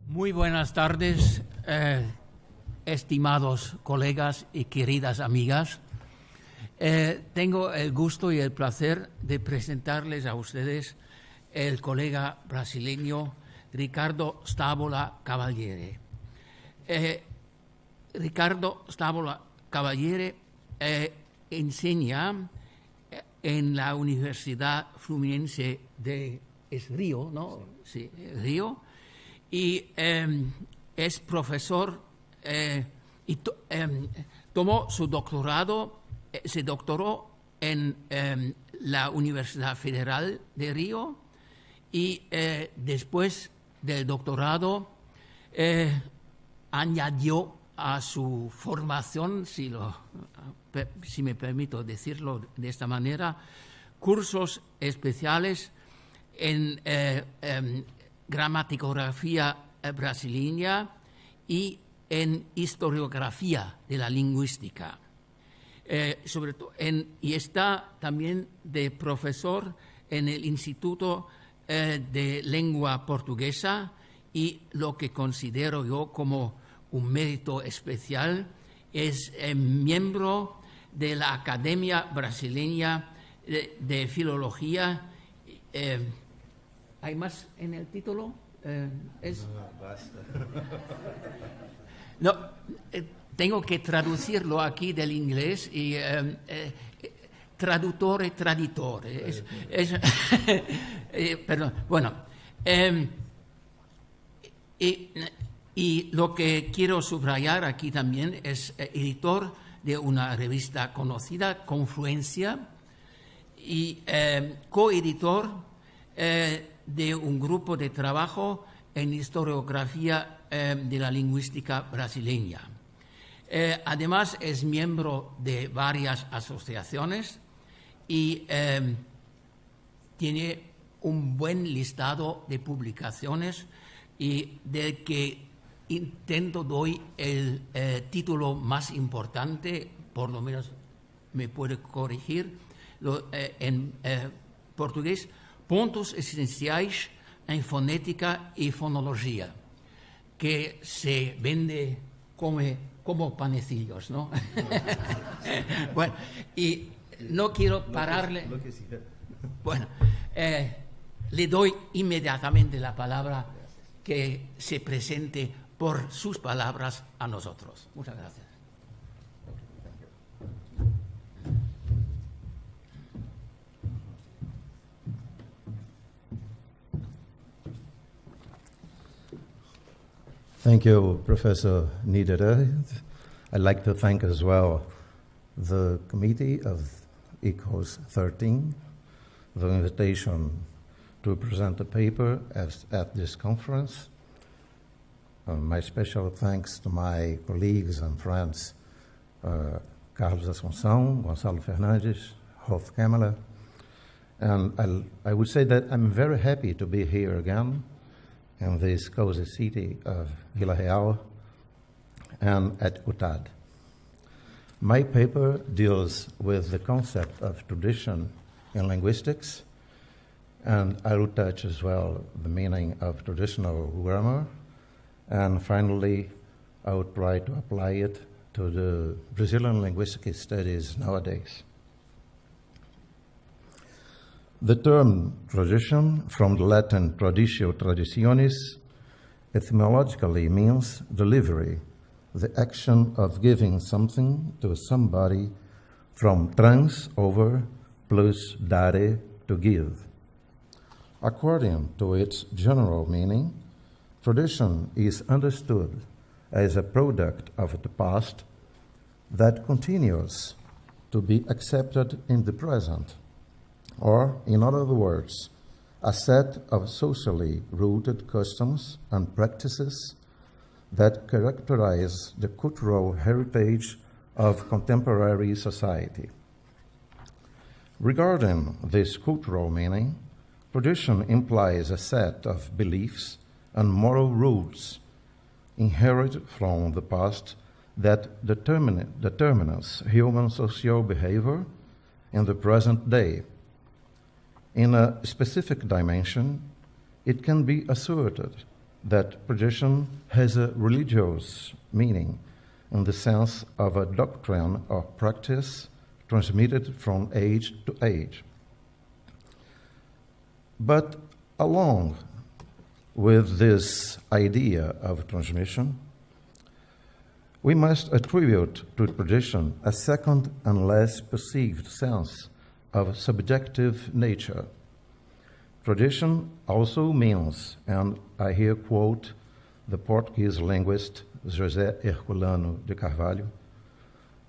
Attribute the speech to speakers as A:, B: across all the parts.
A: Muy buenas tardes, estimados colegas y queridas amigas. Tengo el gusto y el placer de presentarles a ustedes el colega brasileño Ricardo Cavaliere. Ricardo Cavaliere enseña en la Universidad Fluminense de Río, ¿no? Sí, Río, y es profesor y tomó su doctorado, se doctoró en la Universidad Federal de Río y después del doctorado añadió a su formación, si me permito decirlo de esta manera, cursos especiales en gramaticografía brasileña y en historiografía de la lingüística. Sobre todo y está también de profesor en el Instituto de Lengua Portuguesa, y lo que considero yo como un mérito especial es miembro de la Academia Brasileña de Filología. ¿Hay más en el título? No, basta. No, tengo que traducirlo aquí del inglés y traduttore, traditore. Perdón. Bueno, y lo que quiero subrayar aquí también es editor de una revista conocida, Confluencia, y coeditor de un grupo de trabajo en historiografía de la lingüística brasileña. Además, es miembro de varias asociaciones y tiene un buen listado de publicaciones, y del que doy el título más importante, por lo menos me puede corregir, en portugués: Pontos Essenciais en Fonética y Fonología, que se vende como panecillos, ¿no? Bueno, y no quiero pararle. Bueno, le doy inmediatamente la palabra, que se presente por sus palabras a nosotros. Muchas gracias.
B: Thank you, Professor Niederer. I'd like to thank as well the committee of ICHoLS XIII, the invitation to present a paper at this conference. My special thanks to my colleagues and friends, Carlos Assunção, Gonçalo Fernandes, Rolf Kammerer. And I would say that I'm very happy to be here again in this cozy city of Vila Real and at UTAD. My paper deals with the concept of tradition in linguistics, and I will touch as well the meaning of traditional grammar, and finally I will try to apply it to the Brazilian linguistic studies nowadays. The term tradition, from the Latin traditio traditionis, etymologically means delivery, the action of giving something to somebody, from trans, over, plus dare, to give. According to its general meaning, tradition is understood as a product of the past that continues to be accepted in the present, or, in other words, a set of socially rooted customs and practices that characterize the cultural heritage of contemporary society. Regarding this cultural meaning, tradition implies a set of beliefs and moral rules inherited from the past that determines human social behavior in the present day. In a specific dimension, it can be asserted that tradition has a religious meaning in the sense of a doctrine or practice transmitted from age to age. But along with this idea of transmission, we must attribute to tradition a second and less perceived sense of subjective nature. Tradition also means, and I here quote the Portuguese linguist José Herculano de Carvalho,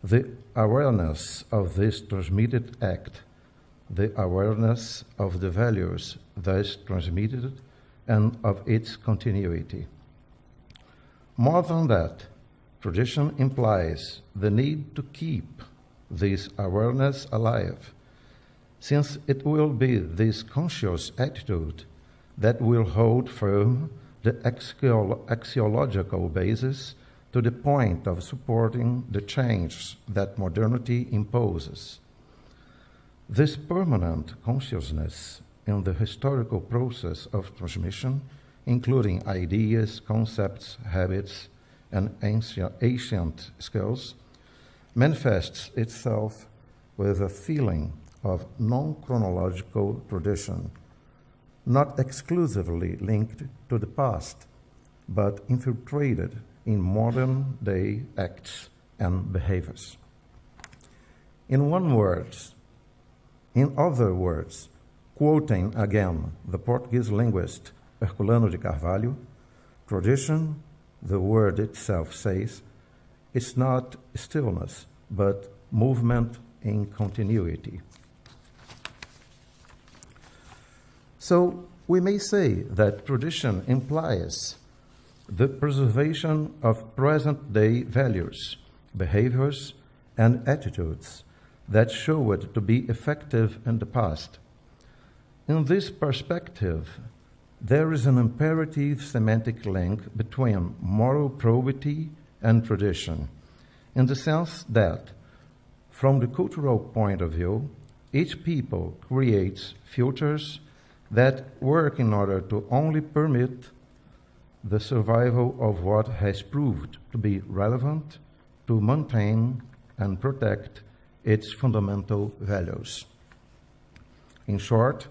B: the awareness of this transmitted act, the awareness of the values thus transmitted and of its continuity. More than that, tradition implies the need to keep this awareness alive, since it will be this conscious attitude that will hold firm the axiological basis to the point of supporting the change that modernity imposes. This permanent consciousness in the historical process of transmission, including ideas, concepts, habits, and ancient skills, manifests itself with a feeling of non-chronological tradition, not exclusively linked to the past, but infiltrated in modern-day acts and behaviors. In other words, quoting again the Portuguese linguist Herculano de Carvalho, tradition, the word itself says, is not stillness, but movement in continuity. So we may say that tradition implies the preservation of present-day values, behaviors, and attitudes that showed to be effective in the past. In this perspective, there is an imperative semantic link between moral probity and tradition, in the sense that, from the cultural point of view, each people creates filters that work in order to only permit the survival of what has proved to be relevant to maintain and protect its fundamental values. In short,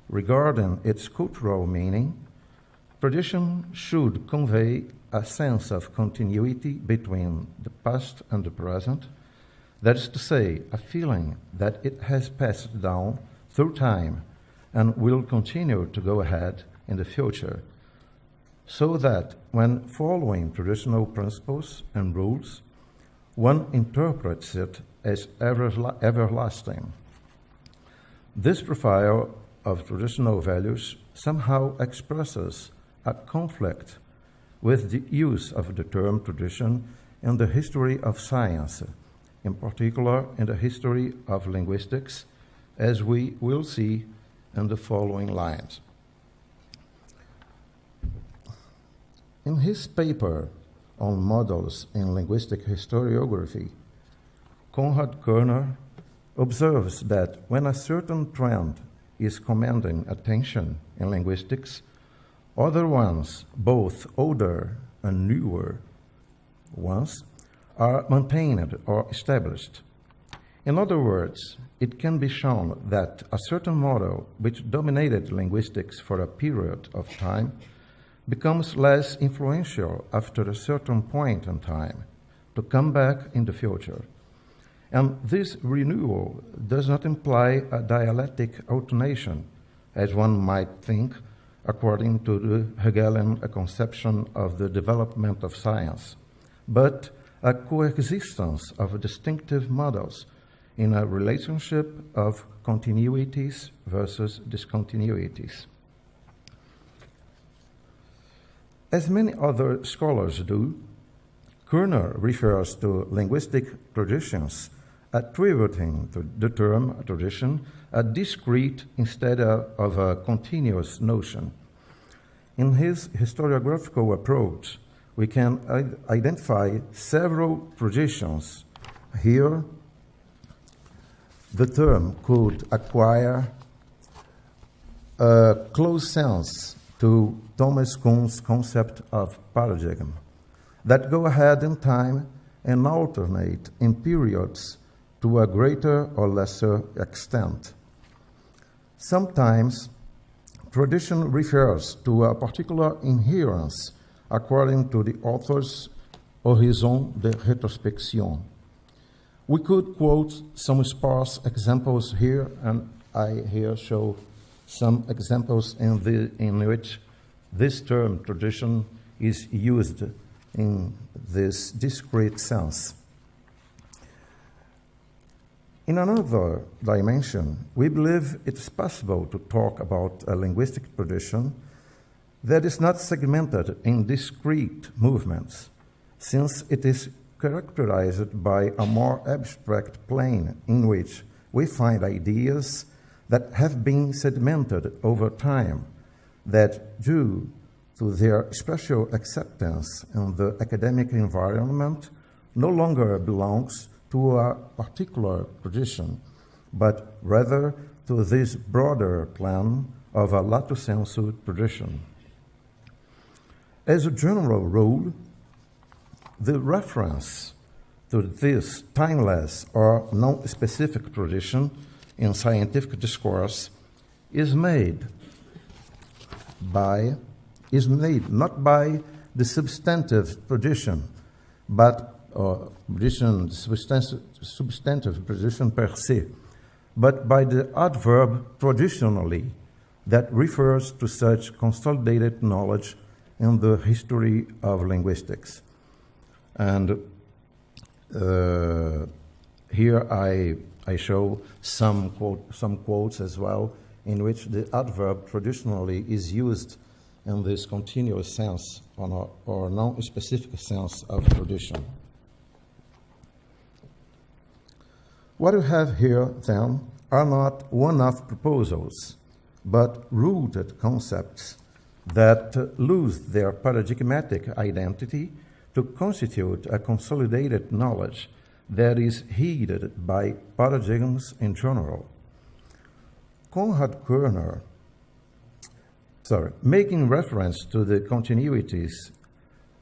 B: regarding its cultural meaning, tradition should convey a sense of continuity between the past and the present, that is to say, a feeling that it has passed down through time and will continue to go ahead in the future, so that when following traditional principles and rules, one interprets it as everlasting. This profile of traditional values somehow expresses a conflict with the use of the term tradition in the history of science, in particular in the history of linguistics, as we will see in the following lines. In his paper on models in linguistic historiography, Konrad Körner observes that when a certain trend is commanding attention in linguistics, other ones, both older and newer ones, are maintained or established. In other words, it can be shown that a certain model which dominated linguistics for a period of time becomes less influential after a certain point in time to come back in the future. And this renewal does not imply a dialectic alternation, as one might think, according to the Hegelian conception of the development of science, but a coexistence of distinctive models in a relationship of continuities versus discontinuities. As many other scholars do, Körner refers to linguistic traditions, attributing to the term tradition a discrete instead of a continuous notion. In his historiographical approach, we can identify several traditions. Here, the term could acquire a close sense to Thomas Kuhn's concept of paradigm that go ahead in time and alternate in periods to a greater or lesser extent. Sometimes, tradition refers to a particular inherence according to the author's horizon de rétrospection. We could quote some sparse examples here, and I here show some examples in which this term tradition is used in this discrete sense. In another dimension, we believe it is possible to talk about a linguistic tradition that is not segmented in discrete movements, since it is characterized by a more abstract plane in which we find ideas that have been sedimented over time, that due to their special acceptance in the academic environment no longer belongs to a particular tradition, but rather to this broader plan of a lato sensu tradition. As a general rule, the reference to this timeless or non-specific tradition in scientific discourse is made not by the substantive tradition, but substantive tradition per se, but by the adverb traditionally that refers to such consolidated knowledge in the history of linguistics. And here I show some quotes as well in which the adverb traditionally is used in this continuous sense or non-specific sense of tradition. What we have here, then, are not one-off proposals, but rooted concepts that lose their paradigmatic identity to constitute a consolidated knowledge that is heeded by paradigms in general. Making reference to the continuities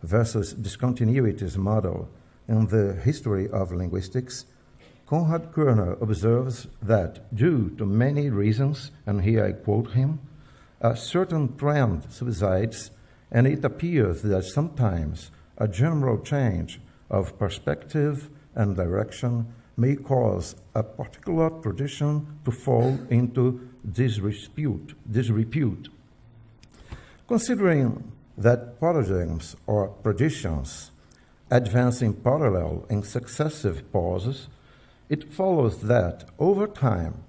B: versus discontinuities model in the history of linguistics, Konrad Körner observes that due to many reasons, and here I quote him, a certain trend subsides, and it appears that sometimes a general change of perspective and direction may cause a particular tradition to fall into disrepute. Considering that paradigms or traditions advance in parallel in successive pauses, it follows that over time,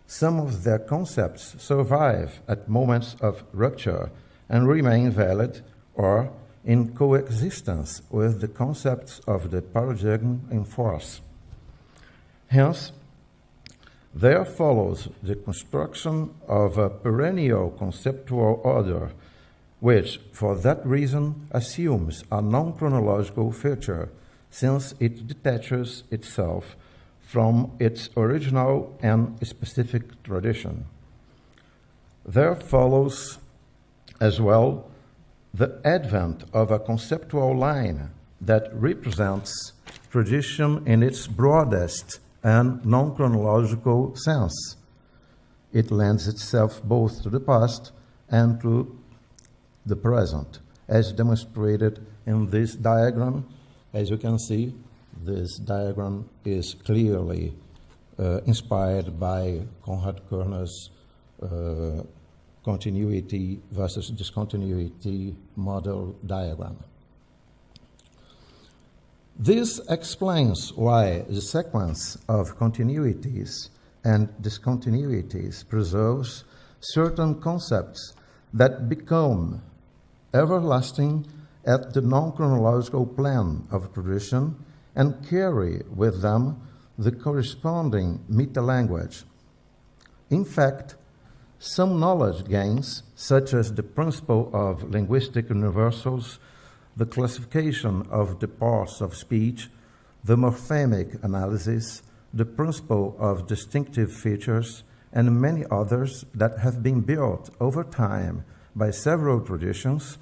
B: some of their concepts survive at moments of rupture and remain valid or in coexistence with the concepts of the paradigm in force. Hence, there follows the construction of a perennial conceptual order, which, for that reason, assumes a non-chronological feature, since it detaches itself from its original and specific tradition. There follows as well the advent of a conceptual line that represents tradition in its broadest and non-chronological sense. It lends itself both to the past and to the present, as demonstrated in this diagram. As you can see, this diagram is clearly inspired by Konrad Körner's continuity versus discontinuity model diagram. This explains why the sequence of continuities and discontinuities preserves certain concepts that become everlasting at the non-chronological plane of tradition and carry with them the corresponding meta-language. In fact, some knowledge gains, such as the principle of linguistic universals, the classification of the parts of speech, the morphemic analysis, the principle of distinctive features, and many others that have been built over time by several traditions,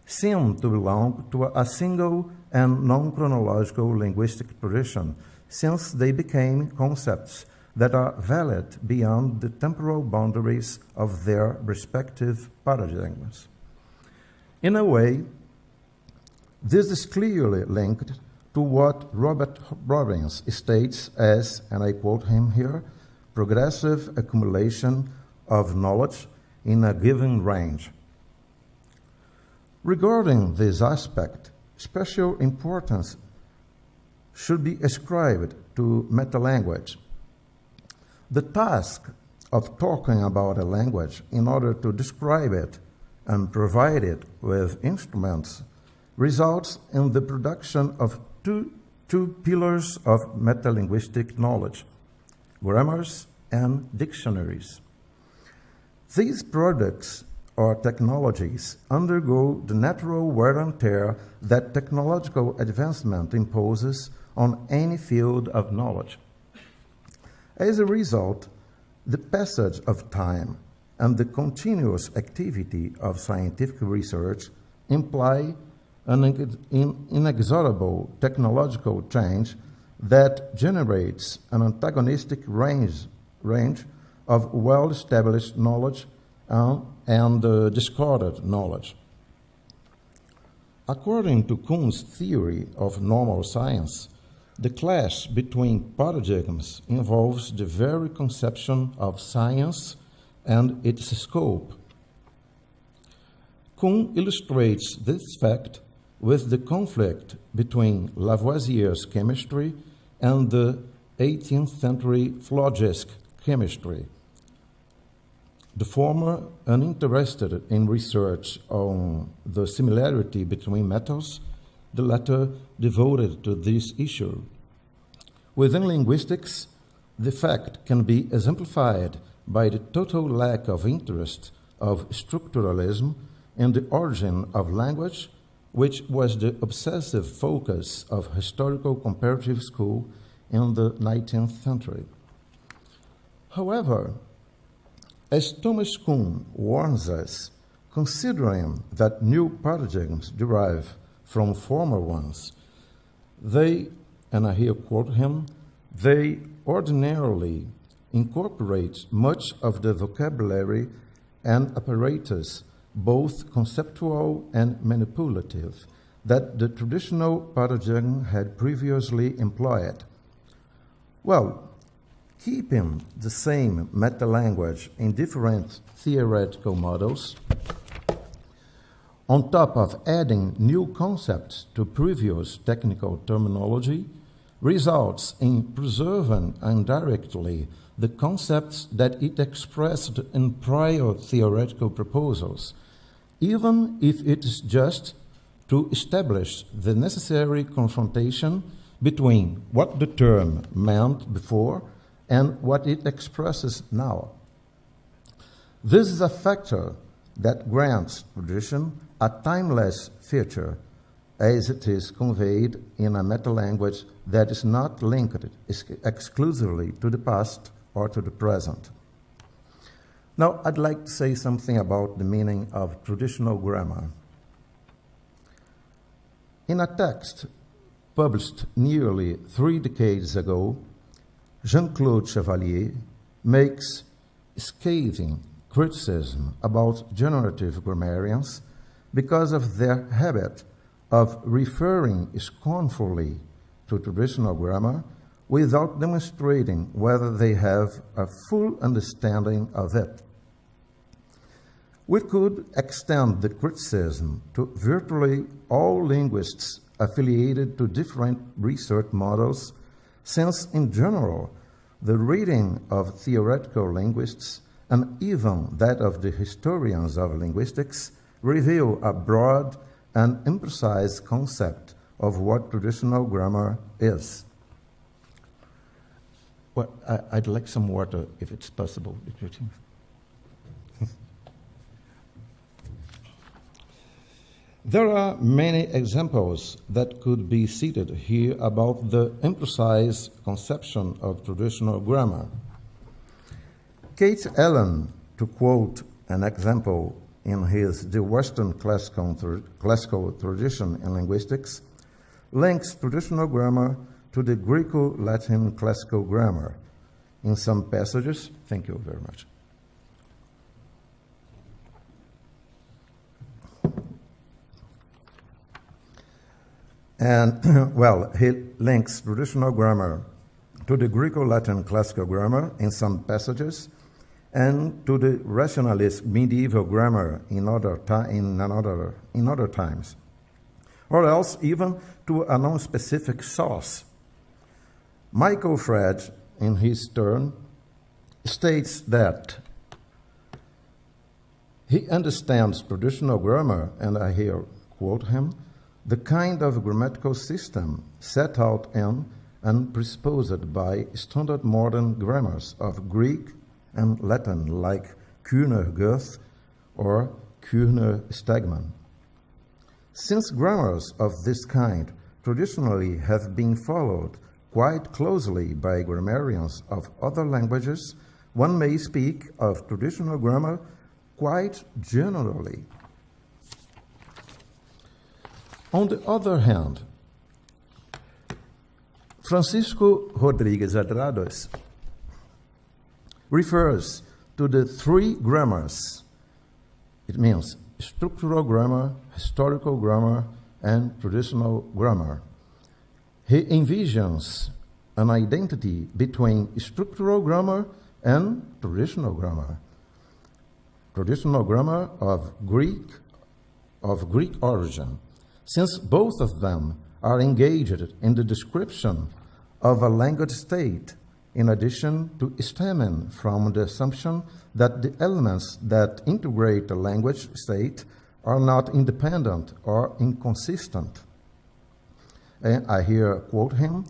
B: seem to belong to a single and non-chronological linguistic tradition, since they became concepts that are valid beyond the temporal boundaries of their respective paradigms. In a way, this is clearly linked to what Robert Robbins states as, and I quote him here, progressive accumulation of knowledge in a given range. Regarding this aspect, special importance should be ascribed to metalanguage. The task of talking about a language in order to describe it and provide it with instruments results in the production of two pillars of metalinguistic knowledge, grammars and dictionaries. These products or technologies undergo the natural wear and tear that technological advancement imposes on any field of knowledge. As a result, the passage of time and the continuous activity of scientific research imply an inexorable technological change that generates an antagonistic range of well-established knowledge and discarded knowledge. According to Kuhn's theory of normal science, the clash between paradigms involves the very conception of science and its scope. Kuhn illustrates this fact with the conflict between Lavoisier's chemistry and the 18th century Flogisque chemistry. The former, uninterested in research on the similarity between metals, the latter devoted to this issue. Within linguistics, the fact can be exemplified by the total lack of interest of structuralism in the origin of language, which was the obsessive focus of historical comparative school in the 19th century. However, as Thomas Kuhn warns us, considering that new paradigms derive from former ones, they, and I here quote him, they ordinarily incorporate much of the vocabulary and apparatus, both conceptual and manipulative, that the traditional paradigm had previously employed. Well, keeping the same meta-language in different theoretical models, on top of adding new concepts to previous technical terminology, results in preserving indirectly the concepts that it expressed in prior theoretical proposals, even if it is just to establish the necessary confrontation between what the term meant before and what it expresses now. This is a factor that grants tradition a timeless feature, as it is conveyed in a meta-language that is not linked exclusively to the past or to the present. Now, I'd like to say something about the meaning of traditional grammar. In a text published nearly 3 decades ago, Jean-Claude Cavaliere makes scathing criticism about generative grammarians because of their habit of referring scornfully to traditional grammar without demonstrating whether they have a full understanding of it. We could extend the criticism to virtually all linguists affiliated to different research models, since in general, the reading of theoretical linguists and even that of the historians of linguistics reveal a broad and imprecise concept of what traditional grammar is. Well, I'd like some water, if it's possible. There are many examples that could be cited here about the imprecise conception of traditional grammar. Kate Allen, to quote an example in his The Western Classical Tradition in Linguistics, links traditional grammar to the Greco-Latin classical grammar. In some passages, thank you very much. And, well, he links traditional grammar to the Greco-Latin classical grammar in some passages, and to the rationalist medieval grammar in other times, or else even to a non-specific source. Michael Fred, in his turn, states that he understands traditional grammar, and I here quote him, the kind of grammatical system set out in and presupposed by standard modern grammars of Greek and Latin, like Kuhner-Goethe or Kuhner-Stegmann. Since grammars of this kind traditionally have been followed quite closely by grammarians of other languages, one may speak of traditional grammar quite generally. On the other hand, Francisco Rodrigues Adrados refers to the three grammars. It means structural grammar, historical grammar, and traditional grammar. He envisions an identity between structural grammar and traditional grammar. Traditional grammar of Greek origin, since both of them are engaged in the description of a language state, in addition to stemming from the assumption that the elements that integrate a language state are not independent or inconsistent. And I here quote him,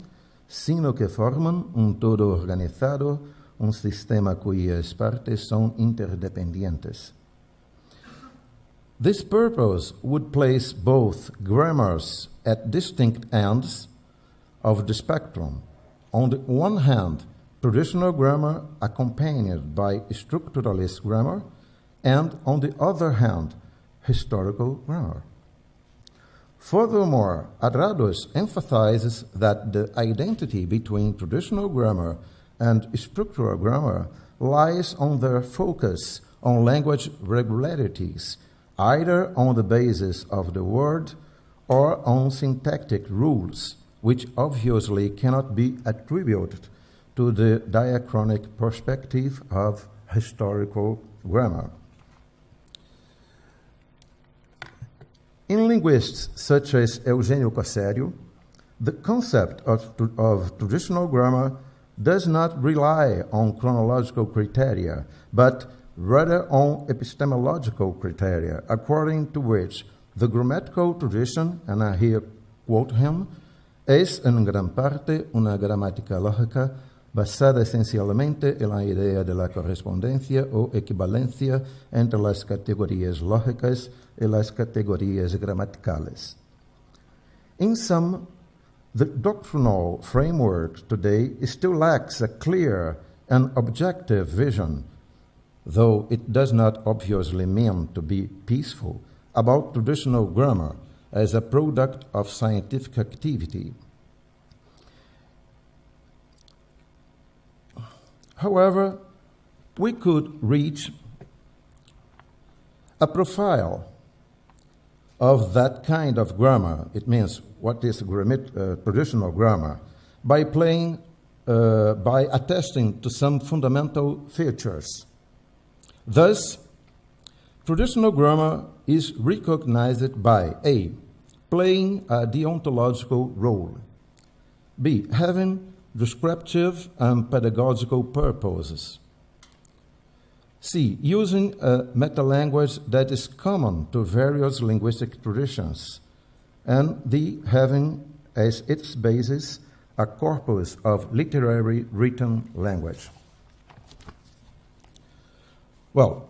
B: sino que forman un todo organizado, un sistema cuyas partes son interdependientes. This purpose would place both grammars at distinct ends of the spectrum. On the one hand, traditional grammar accompanied by structuralist grammar, and on the other hand, historical grammar. Furthermore, Adrados emphasizes that the identity between traditional grammar and structural grammar lies on their focus on language regularities, either on the basis of the word or on syntactic rules, which obviously cannot be attributed to the diachronic perspective of historical grammar. In linguists such as Eugenio Cossério, the concept of traditional grammar does not rely on chronological criteria, but rather on epistemological criteria, according to which the grammatical tradition, and I here quote him, es en gran parte una gramática lógica basada esencialmente en la idea de la correspondencia o equivalencia entre las categorías lógicas y las categorías gramaticales. In sum, the doctrinal framework today still lacks a clear and objective vision, though it does not obviously mean to be peaceful, about traditional grammar as a product of scientific activity. However, we could reach a profile of that kind of grammar, it means what is traditional grammar, by attesting to some fundamental features. Thus, traditional grammar is recognized by A, playing a deontological role, B, having descriptive and pedagogical purposes, C, using a metalanguage that is common to various linguistic traditions, and D, having as its basis a corpus of literary written language. Well,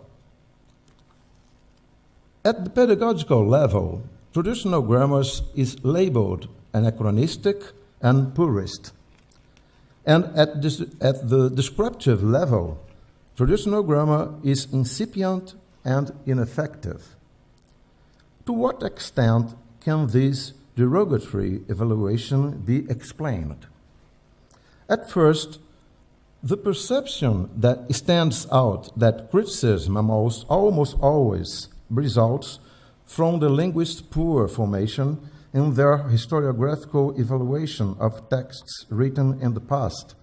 B: at the pedagogical level, traditional grammar is labeled anachronistic and purist. And at the descriptive level, traditional grammar is incipient and ineffective. To what extent can this derogatory evaluation be explained? At first, the perception that stands out that criticism almost always results from the linguist's poor formation in their historiographical evaluation of texts written in the past,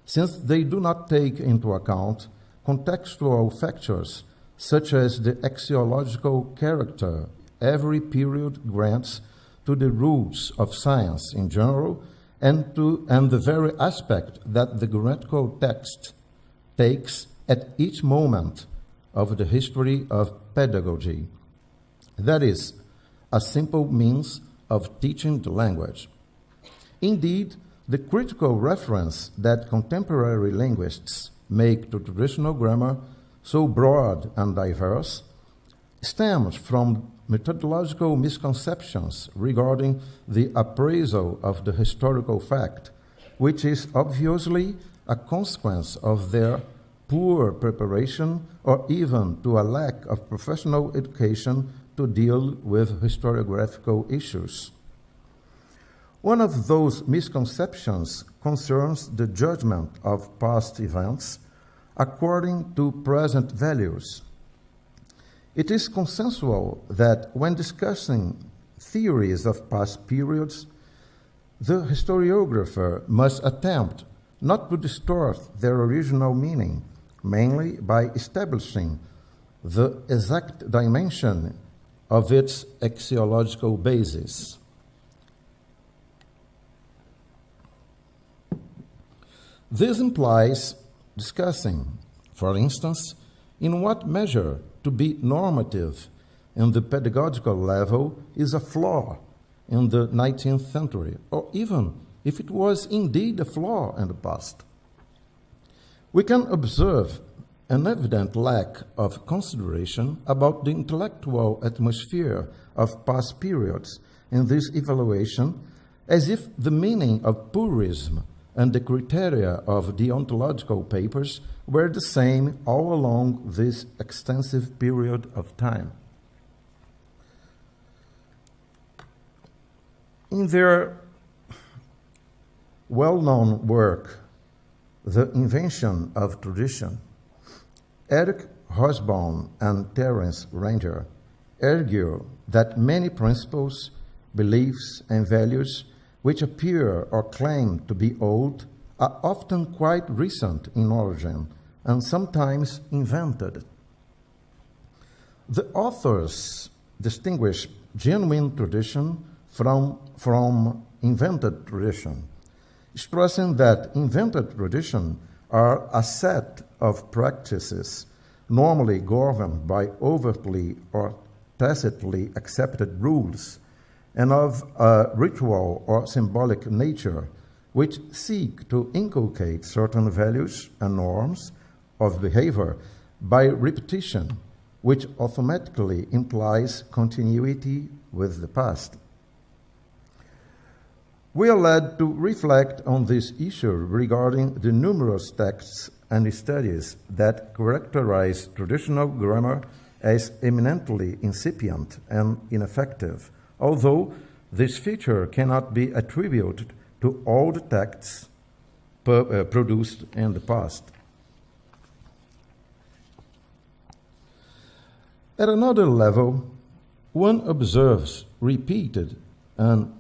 B: since they do not take into account contextual factors such as the axiological character every period grants to the rules of science in general and the very aspect that the grammatical text takes at each moment of the history of pedagogy. That is, a simple means of teaching the language. Indeed, the critical reference that contemporary linguists make to traditional grammar, so broad and diverse, stems from methodological misconceptions regarding the appraisal of the historical fact, which is obviously a consequence of their poor preparation or even to a lack of professional education to deal with historiographical issues. One of those misconceptions concerns the judgment of past events according to present values. It is consensual that when discussing theories of past periods, the historiographer must attempt not to distort their original meaning, mainly by establishing the exact dimension of its axiological basis. This implies discussing, for instance, in what measure to be normative in the pedagogical level is a flaw in the 19th century, or even if it was indeed a flaw in the past. We can observe an evident lack of consideration about the intellectual atmosphere of past periods in this evaluation, as if the meaning of purism and the criteria of deontological papers were the same all along this extensive period of time. In their well-known work, The Invention of Tradition, Eric Hobsbawm and Terence Ranger argue that many principles, beliefs, and values which appear or claim to be old are often quite recent in origin and sometimes invented. The authors distinguish genuine tradition from invented tradition, stressing that invented tradition are a set of practices normally governed by overtly or tacitly accepted rules and of a ritual or symbolic nature which seek to inculcate certain values and norms of behavior by repetition, which automatically implies continuity with the past. We are led to reflect on this issue regarding the numerous texts and studies that characterize traditional grammar as eminently incipient and ineffective, although this feature cannot be attributed to all the texts produced in the past. At another level, one observes repeated and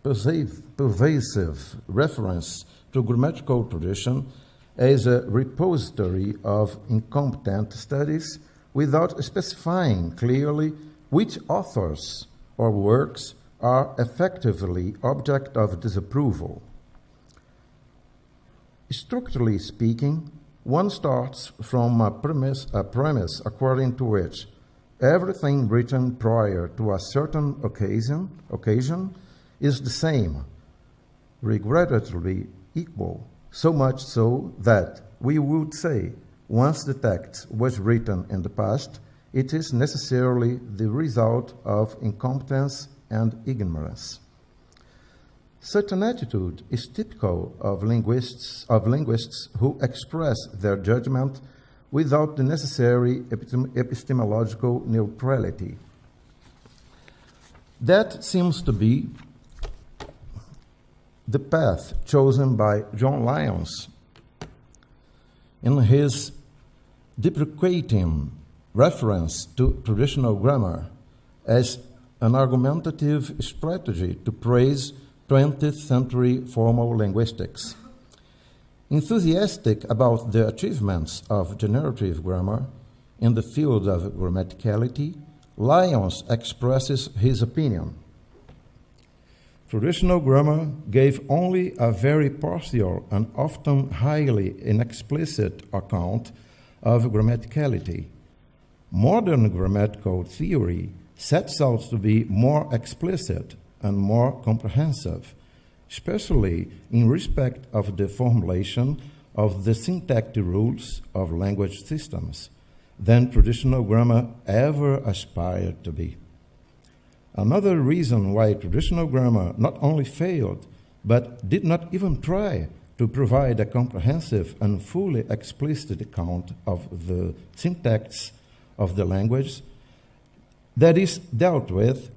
B: pervasive reference to grammatical tradition as a repository of incompetent studies without specifying clearly which authors or works are effectively object of disapproval. Strictly speaking, one starts from a premise according to which everything written prior to a certain occasion is the same, regrettably equal, so much so that we would say once the text was written in the past, it is necessarily the result of incompetence and ignorance. Such an attitude is typical of linguists who express their judgment without the necessary epistemological neutrality. That seems to be the path chosen by John Lyons in his deprecating reference to traditional grammar as an argumentative strategy to praise 20th century formal linguistics. Enthusiastic about the achievements of generative grammar in the field of grammaticality, Lyons expresses his opinion. Traditional grammar gave only a very partial and often highly inexplicit account of grammaticality. Modern grammatical theory sets out to be more explicit and more comprehensive, especially in respect of the formulation of the syntactic rules of language systems, than traditional grammar ever aspired to be. Another reason why traditional grammar not only failed, but did not even try to provide a comprehensive and fully explicit account of the syntax of the language that is dealt with,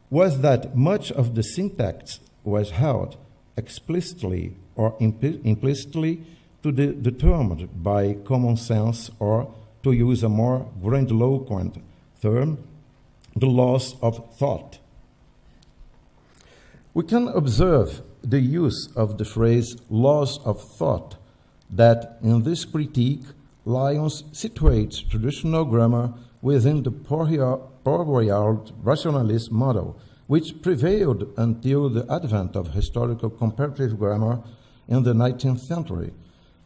B: was that much of the syntax was held explicitly or implicitly to be determined by common sense, or, to use a more grandiloquent term, the laws of thought. We can observe the use of the phrase laws of thought that in this critique Lyons situates traditional grammar within the poor-boiled rationalist model, which prevailed until the advent of historical comparative grammar in the 19th century,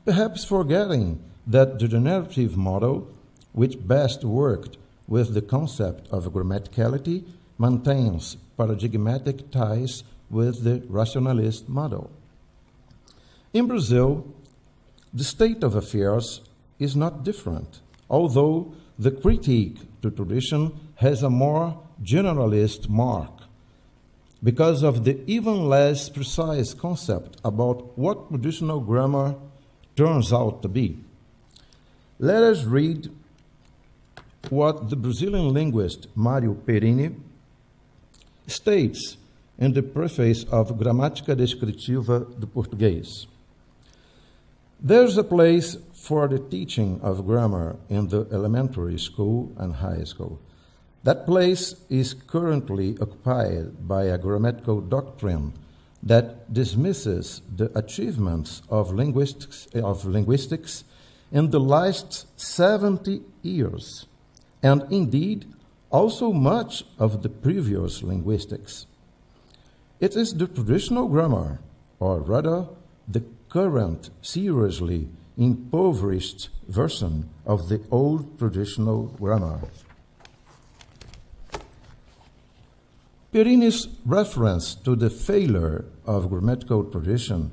B: perhaps forgetting that the generative model, which best worked with the concept of grammaticality, maintains paradigmatic ties with the rationalist model. In Brazil, the state of affairs is not different, although the critique to tradition has a more generalist mark because of the even less precise concept about what traditional grammar turns out to be. Let us read what the Brazilian linguist Mário Perini states in the preface of Gramática Descritiva do Português. There's a place for the teaching of grammar in the elementary school and high school. That place is currently occupied by a grammatical doctrine that dismisses the achievements of linguistics in the last 70 years, and indeed also much of the previous linguistics. It is the traditional grammar, or rather the current seriously impoverished version of the old traditional grammar. Perini's reference to the failure of grammatical tradition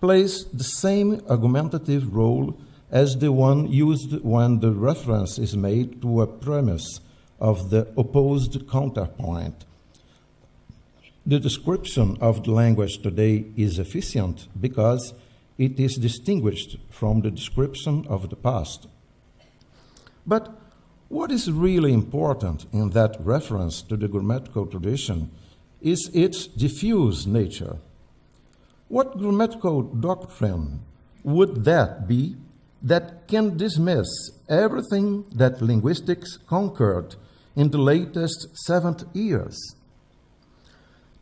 B: plays the same argumentative role as the one used when the reference is made to a premise of the opposed counterpoint. The description of the language today is efficient because it is distinguished from the description of the past. But what is really important in that reference to the grammatical tradition is its diffuse nature. What grammatical doctrine would that be that can dismiss everything that linguistics conquered in the latest 70 years?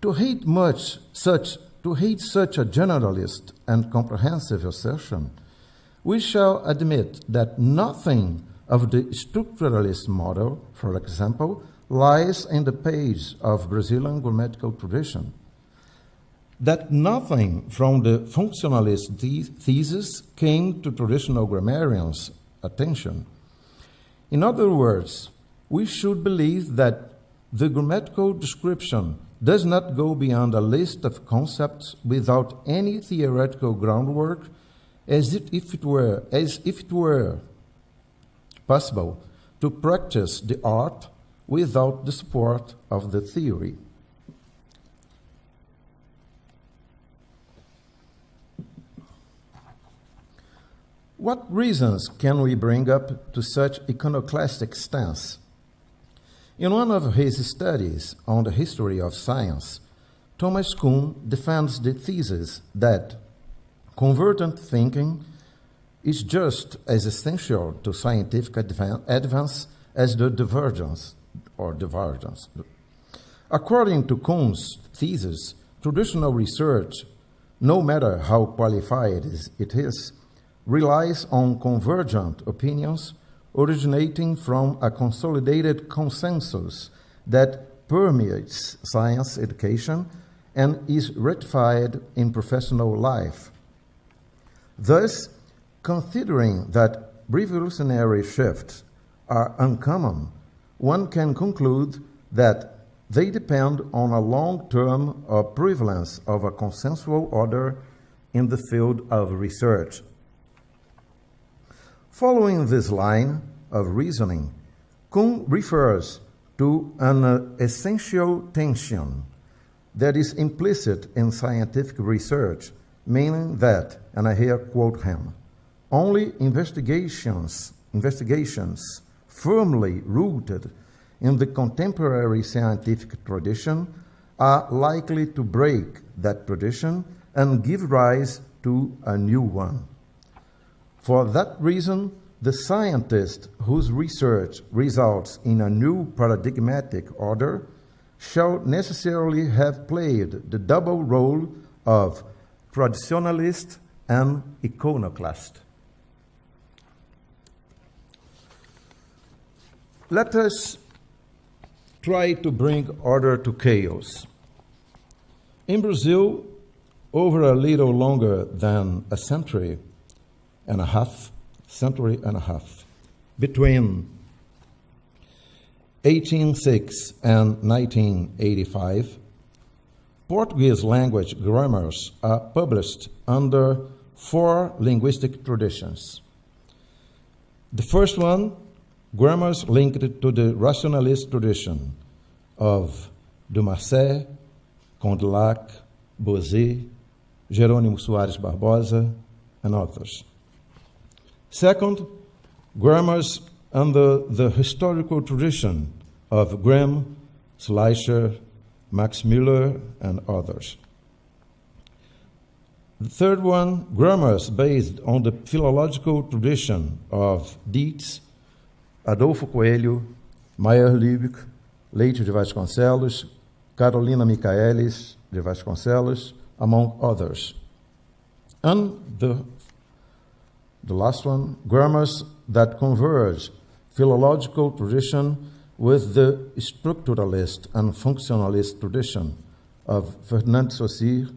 B: To hate such a generalist and comprehensive assertion, we shall admit that nothing of the structuralist model, for example, lies in the page of Brazilian grammatical tradition. That nothing from the functionalist thesis came to traditional grammarians' attention. In other words, we should believe that the grammatical description does not go beyond a list of concepts without any theoretical groundwork, as if it were possible to practice the art without the support of the theory. What reasons can we bring up to such iconoclastic stance? In one of his studies on the history of science, Thomas Kuhn defends the thesis that convergent thinking is just as essential to scientific advance as the divergence. According to Kuhn's thesis, traditional research, no matter how qualified it is, relies on convergent opinions originating from a consolidated consensus that permeates science education and is ratified in professional life. Thus, considering that revolutionary shifts are uncommon, one can conclude that they depend on a long-term prevalence of a consensual order in the field of research. Following this line of reasoning, Kuhn refers to an essential tension that is implicit in scientific research, meaning that, and I here quote him, only investigations firmly rooted in the contemporary scientific tradition are likely to break that tradition and give rise to a new one. For that reason, the scientist whose research results in a new paradigmatic order shall necessarily have played the double role of traditionalist and iconoclast. Let us try to bring order to chaos. In Brazil, over a little longer than a century and a half, between 1806 and 1985, Portuguese language grammars are published under 4 linguistic traditions. The first one, grammars linked to the rationalist tradition of Dumarsais, Condillac, Bosé, Jerônimo Soares Barbosa, and others. Second, grammars under the historical tradition of Grimm, Schleicher, Max Müller, and others. The third one, grammars based on the philological tradition of Dietz, Adolfo Coelho, Meyerlieb, Leite de Vasconcelos, Carolina Michaelis de Vasconcelos, among others. And the last one, grammars that converge philological tradition with the structuralist and functionalist tradition of Fernand Saussure,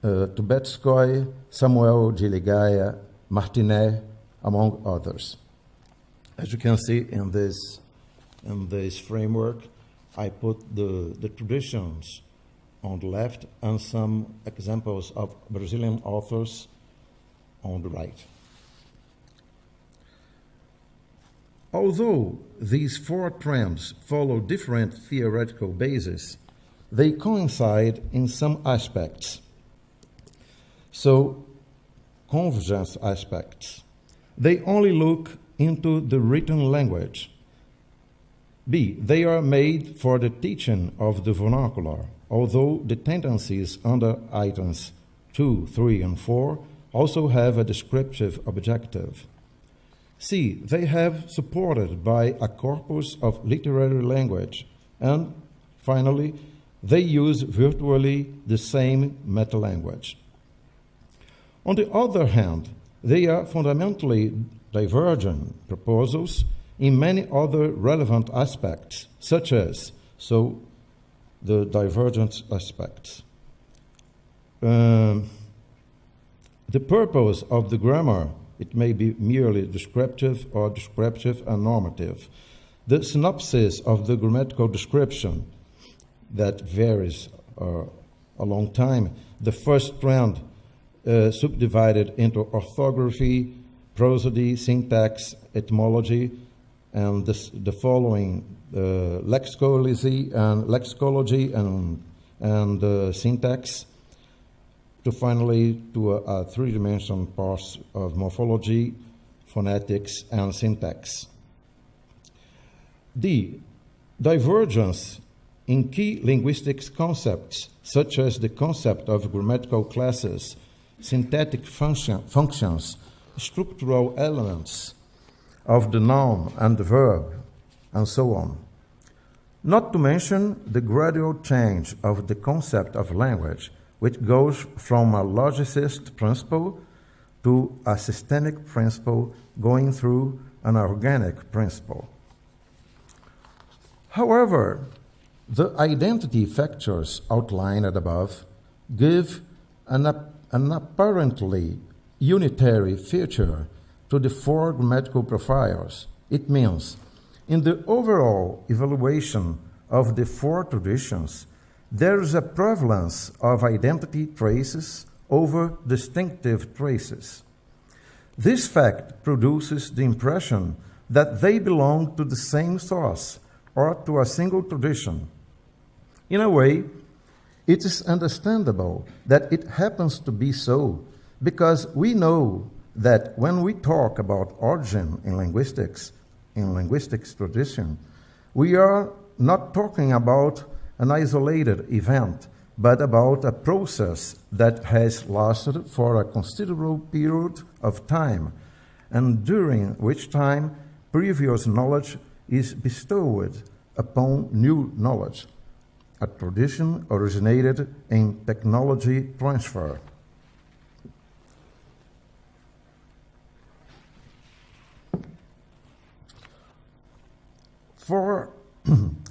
B: Tubetskoy, Samuel de Ligaia, Martinet, among others. As you can see in this framework, I put the traditions on the left and some examples of Brazilian authors on the right. Although these 4 trends follow different theoretical bases, they coincide in some aspects. So, convergence aspects. They only look into the written language. B, they are made for the teaching of the vernacular, although the tendencies under items 2, 3, and 4 also have a descriptive objective. C, they have supported by a corpus of literary language. And finally, they use virtually the same meta-language. On the other hand, they are fundamentally divergent proposals in many other relevant aspects, such as, the divergent aspects. The purpose of the grammar, it may be merely descriptive or descriptive and normative. The synopsis of the grammatical description, that varies a long time. The first trend subdivided into orthography, prosody, syntax, etymology, and the following lexicology and syntax. to finally to a three-dimensional parts of morphology, phonetics, and syntax. D. Divergence in key linguistics concepts, such as the concept of grammatical classes, syntactic functions, structural elements of the noun and the verb, and so on. Not to mention the gradual change of the concept of language, which goes from a logicist principle to a systemic principle going through an organic principle. However, the identity factors outlined above give an apparently unitary feature to the four grammatical profiles. It means, in the overall evaluation of the four traditions, there is a prevalence of identity traces over distinctive traces. This fact produces the impression that they belong to the same source or to a single tradition. In a way, it is understandable that it happens to be so, because we know that when we talk about origin in linguistics tradition, we are not talking about an isolated event, but about a process that has lasted for a considerable period of time, and during which time previous knowledge is bestowed upon new knowledge, a tradition originated in technology transfer.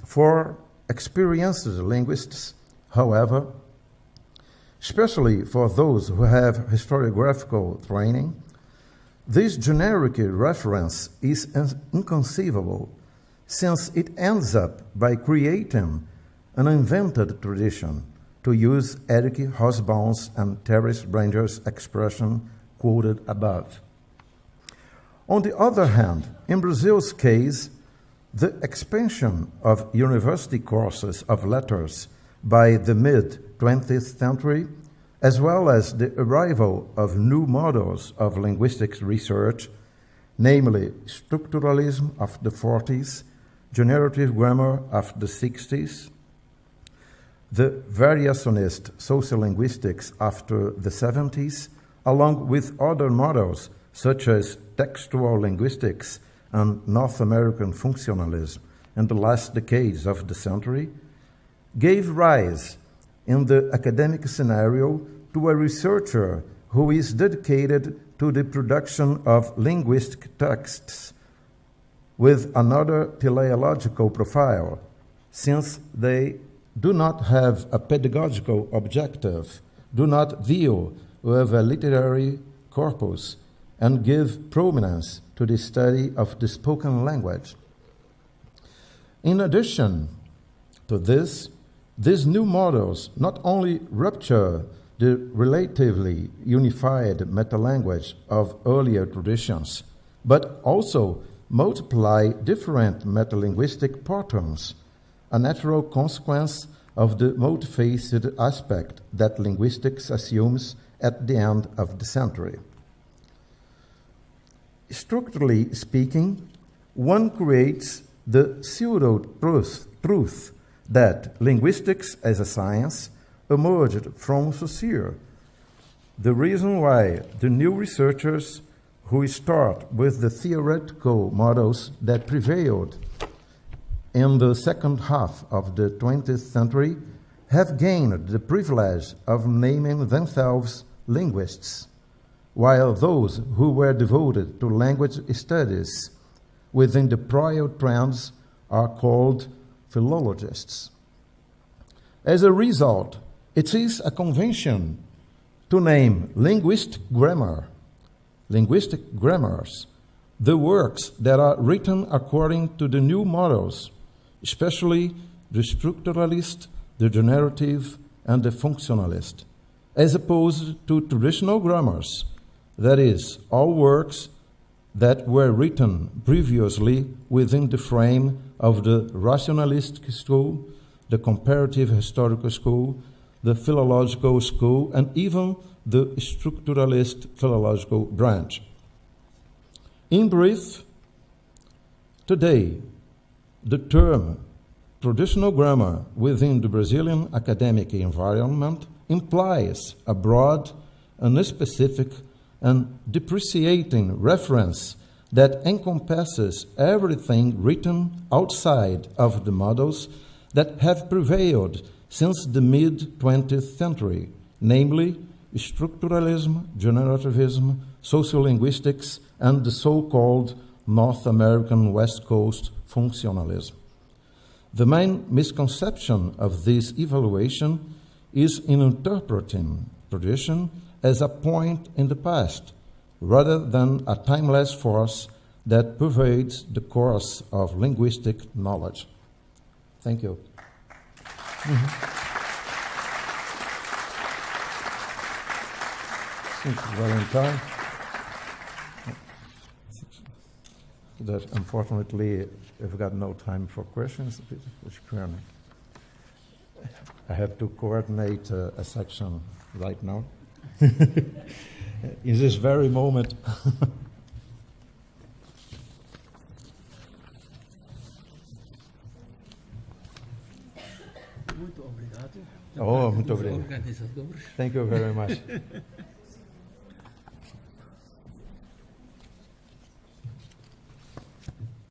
B: For experienced linguists, however, especially for those who have historiographical training, this generic reference is inconceivable, since it ends up by creating an invented tradition, to use Eric Hobsbawm's and Terence Branger's expression quoted above. On the other hand, in Brazil's case, the expansion of university courses of letters by the mid-20th century, as well as the arrival of new models of linguistics research, namely structuralism of the 40s, generative grammar of the 60s, the variationist sociolinguistics after the 70s, along with other models such as textual linguistics and North American functionalism in the last decades of the century, gave rise in the academic scenario to a researcher who is dedicated to the production of linguistic texts with another teleological profile, since they do not have a pedagogical objective, do not deal with a literary corpus, and give prominence to the study of the spoken language. In addition to this, these new models not only rupture the relatively unified metalanguage of earlier traditions, but also multiply different metalinguistic patterns, a natural consequence of the multifaceted aspect that linguistics assumes at the end of the century. Structurally speaking, one creates the pseudo-truth that linguistics as a science emerged from Saussure. The reason why the new researchers who start with the theoretical models that prevailed in the second half of the 20th century have gained the privilege of naming themselves linguists, while those who were devoted to language studies within the prior trends are called philologists. As a result, it is a convention to name linguistic grammars, the works that are written according to the new models, especially the structuralist, the generative, and the functionalist, as opposed to traditional grammars, that is, all works that were written previously within the frame of the rationalistic school, the comparative historical school, the philological school, and even the structuralist philological branch. In brief, today, the term traditional grammar within the Brazilian academic environment implies a broad, unspecific, and depreciating reference that encompasses everything written outside of the models that have prevailed since the mid-20th century, namely structuralism, generativism, sociolinguistics, and the so-called North American West Coast functionalism. The main misconception of this evaluation is in interpreting tradition as a point in the past, rather than a timeless force that pervades the course of linguistic knowledge. Thank you. Since we're in time, that unfortunately, we've got no time for questions. I have to coordinate a section right now. In this very moment.
A: Muito obrigado.
B: Oh, muito obrigado.
A: Organizadores.
B: Thank you very much.